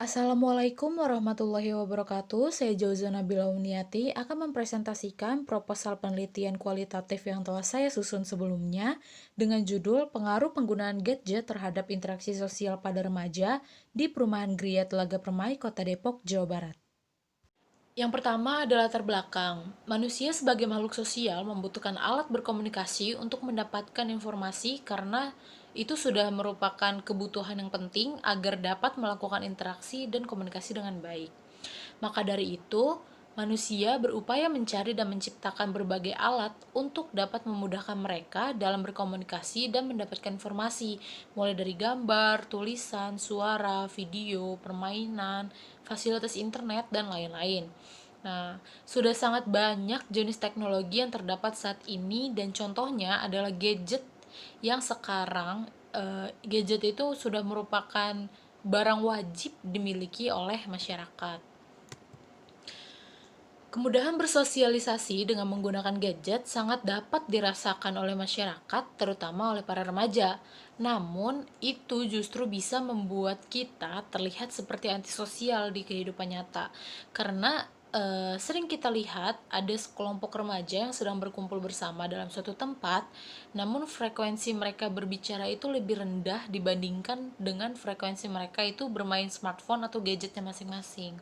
Assalamualaikum warahmatullahi wabarakatuh. Saya Jauza Nabila Uniati akan mempresentasikan proposal penelitian kualitatif yang telah saya susun sebelumnya dengan judul Pengaruh Penggunaan Gadget Terhadap Interaksi Sosial pada Remaja di Perumahan Gria Telaga Permai, Kota Depok, Jawa Barat. Yang pertama adalah latar belakang. Manusia sebagai makhluk sosial membutuhkan alat berkomunikasi untuk mendapatkan informasi karena itu sudah merupakan kebutuhan yang penting agar dapat melakukan interaksi dan komunikasi dengan baik. Maka dari itu, manusia berupaya mencari dan menciptakan berbagai alat untuk dapat memudahkan mereka dalam berkomunikasi dan mendapatkan informasi, mulai dari gambar, tulisan, suara, video, permainan, fasilitas internet, dan lain-lain. Nah, sudah sangat banyak jenis teknologi yang terdapat saat ini dan contohnya adalah gadget yang sekarang gadget itu sudah merupakan barang wajib dimiliki oleh masyarakat. Kemudahan bersosialisasi dengan menggunakan gadget sangat dapat dirasakan oleh masyarakat, terutama oleh para remaja. Namun, itu justru bisa membuat kita terlihat seperti antisosial di kehidupan nyata. Karena sering kita lihat ada sekelompok remaja yang sedang berkumpul bersama dalam suatu tempat, namun frekuensi mereka berbicara itu lebih rendah dibandingkan dengan frekuensi mereka itu bermain smartphone atau gadgetnya masing-masing.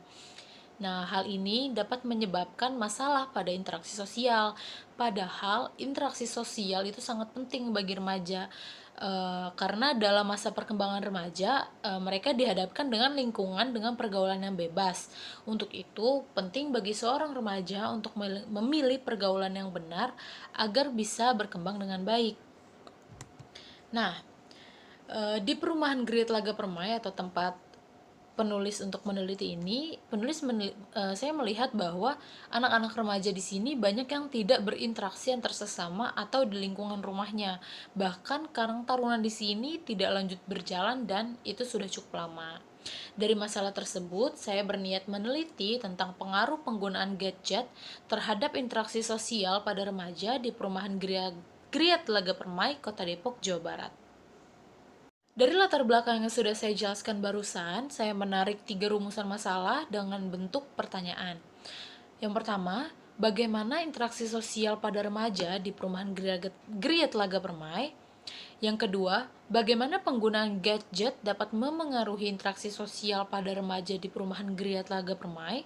Nah, hal ini dapat menyebabkan masalah pada interaksi sosial. Padahal, interaksi sosial itu sangat penting bagi remaja. Karena dalam masa perkembangan remaja, mereka dihadapkan dengan lingkungan dengan pergaulan yang bebas. Untuk itu, penting bagi seorang remaja untuk memilih pergaulan yang benar agar bisa berkembang dengan baik. Nah, di perumahan Gria Telaga Permai atau tempat penulis untuk meneliti ini, saya melihat bahwa anak-anak remaja di sini banyak yang tidak berinteraksi antar sesama atau di lingkungan rumahnya. Bahkan Karang Taruna di sini tidak lanjut berjalan dan itu sudah cukup lama. Dari masalah tersebut, saya berniat meneliti tentang pengaruh penggunaan gadget terhadap interaksi sosial pada remaja di perumahan Gria Telaga Permai, Kota Depok, Jawa Barat. Dari latar belakang yang sudah saya jelaskan barusan, saya menarik 3 rumusan masalah dengan bentuk pertanyaan. Yang pertama, bagaimana interaksi sosial pada remaja di perumahan Gria Telaga Permai? Yang kedua, bagaimana penggunaan gadget dapat memengaruhi interaksi sosial pada remaja di perumahan Gria Telaga Permai?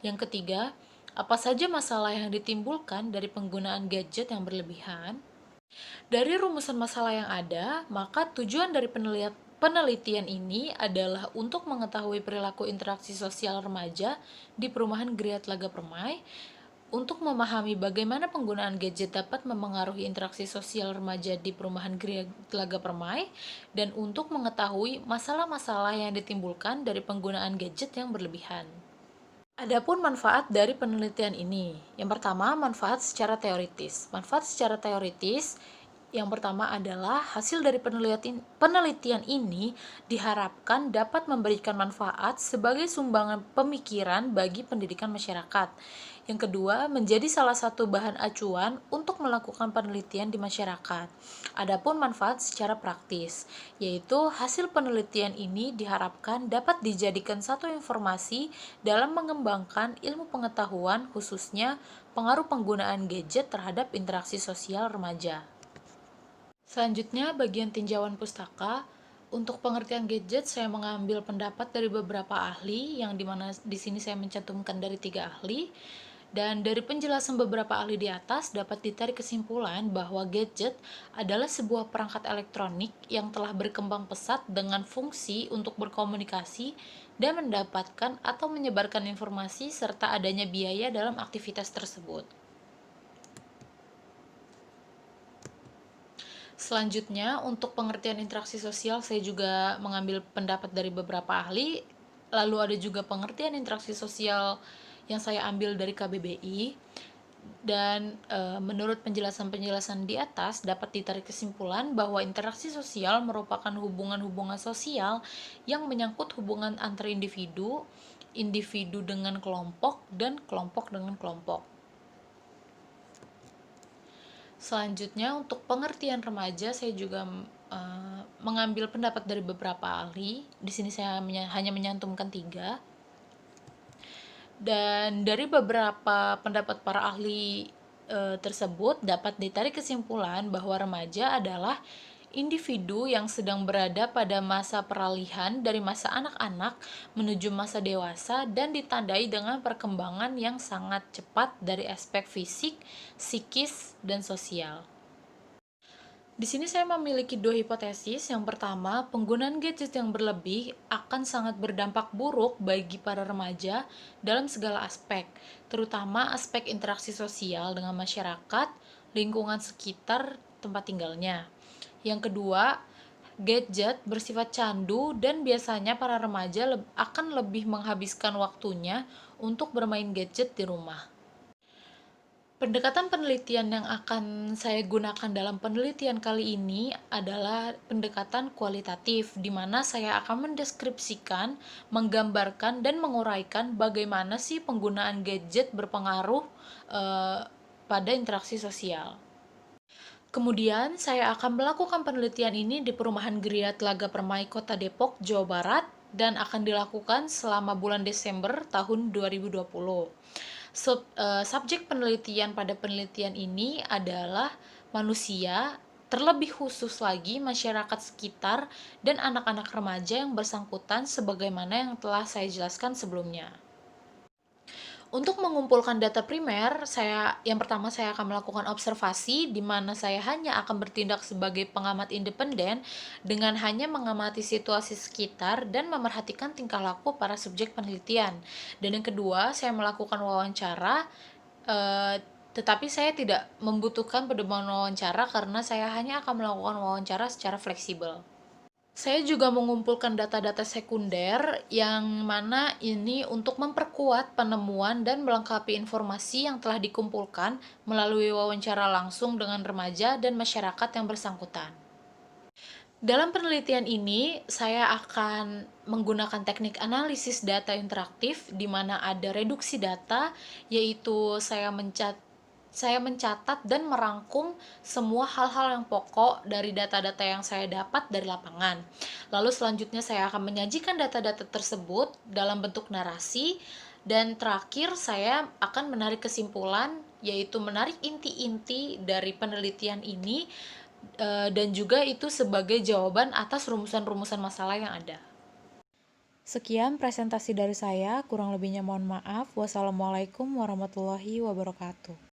Yang ketiga, apa saja masalah yang ditimbulkan dari penggunaan gadget yang berlebihan? Dari rumusan masalah yang ada, maka tujuan dari penelitian ini adalah untuk mengetahui perilaku interaksi sosial remaja di perumahan Gria Telaga Permai, untuk memahami bagaimana penggunaan gadget dapat memengaruhi interaksi sosial remaja di perumahan Gria Telaga Permai, dan untuk mengetahui masalah-masalah yang ditimbulkan dari penggunaan gadget yang berlebihan. Adapun manfaat dari penelitian ini, yang pertama manfaat secara teoritis. Manfaat secara teoritis yang pertama adalah hasil dari penelitian ini diharapkan dapat memberikan manfaat sebagai sumbangan pemikiran bagi pendidikan masyarakat. Yang kedua, menjadi salah satu bahan acuan untuk melakukan penelitian di masyarakat. Adapun manfaat secara praktis, yaitu hasil penelitian ini diharapkan dapat dijadikan satu informasi dalam mengembangkan ilmu pengetahuan, khususnya pengaruh penggunaan gadget terhadap interaksi sosial remaja. Selanjutnya, bagian tinjauan pustaka. Untuk pengertian gadget, saya mengambil pendapat dari beberapa ahli, yang dimana di sini saya mencantumkan dari 3 ahli. Dan dari penjelasan beberapa ahli di atas, dapat ditarik kesimpulan bahwa gadget adalah sebuah perangkat elektronik yang telah berkembang pesat dengan fungsi untuk berkomunikasi dan mendapatkan atau menyebarkan informasi serta adanya biaya dalam aktivitas tersebut. Selanjutnya, untuk pengertian interaksi sosial, saya juga mengambil pendapat dari beberapa ahli. Lalu ada juga pengertian interaksi sosial yang saya ambil dari KBBI. Dan menurut penjelasan-penjelasan di atas, dapat ditarik kesimpulan bahwa interaksi sosial merupakan hubungan-hubungan sosial yang menyangkut hubungan antar individu, individu dengan kelompok, dan kelompok dengan kelompok. Selanjutnya, untuk pengertian remaja, saya juga mengambil pendapat dari beberapa ahli. Di sini saya hanya menyantumkan 3. Dan dari beberapa pendapat para ahli tersebut dapat ditarik kesimpulan bahwa remaja adalah individu yang sedang berada pada masa peralihan dari masa anak-anak menuju masa dewasa dan ditandai dengan perkembangan yang sangat cepat dari aspek fisik, psikis, dan sosial. Di sini saya memiliki 2 hipotesis. Yang pertama, penggunaan gadget yang berlebih akan sangat berdampak buruk bagi para remaja dalam segala aspek, terutama aspek interaksi sosial dengan masyarakat, lingkungan sekitar tempat tinggalnya. Yang kedua, gadget bersifat candu dan biasanya para remaja akan lebih menghabiskan waktunya untuk bermain gadget di rumah. Pendekatan penelitian yang akan saya gunakan dalam penelitian kali ini adalah pendekatan kualitatif, di mana saya akan mendeskripsikan, menggambarkan, dan menguraikan bagaimana sih penggunaan gadget berpengaruh pada interaksi sosial. Kemudian, saya akan melakukan penelitian ini di Perumahan Gria Telaga Permai, Kota Depok, Jawa Barat, dan akan dilakukan selama bulan Desember tahun 2020. Subjek penelitian pada penelitian ini adalah manusia, terlebih khusus lagi masyarakat sekitar dan anak-anak remaja yang bersangkutan sebagaimana yang telah saya jelaskan sebelumnya. Untuk mengumpulkan data primer, yang pertama saya akan melakukan observasi, di mana saya hanya akan bertindak sebagai pengamat independen dengan hanya mengamati situasi sekitar dan memerhatikan tingkah laku para subjek penelitian. Dan yang kedua, saya melakukan wawancara, tetapi saya tidak membutuhkan pedoman wawancara karena saya hanya akan melakukan wawancara secara fleksibel. Saya juga mengumpulkan data-data sekunder yang mana ini untuk memperkuat penemuan dan melengkapi informasi yang telah dikumpulkan melalui wawancara langsung dengan remaja dan masyarakat yang bersangkutan. Dalam penelitian ini, saya akan menggunakan teknik analisis data interaktif di mana ada reduksi data, yaitu saya mencatat dan merangkum semua hal-hal yang pokok dari data-data yang saya dapat dari lapangan. Lalu selanjutnya saya akan menyajikan data-data tersebut dalam bentuk narasi, dan terakhir saya akan menarik kesimpulan, yaitu menarik inti-inti dari penelitian ini, dan juga itu sebagai jawaban atas rumusan-rumusan masalah yang ada. Sekian presentasi dari saya, kurang lebihnya mohon maaf. Wassalamualaikum warahmatullahi wabarakatuh.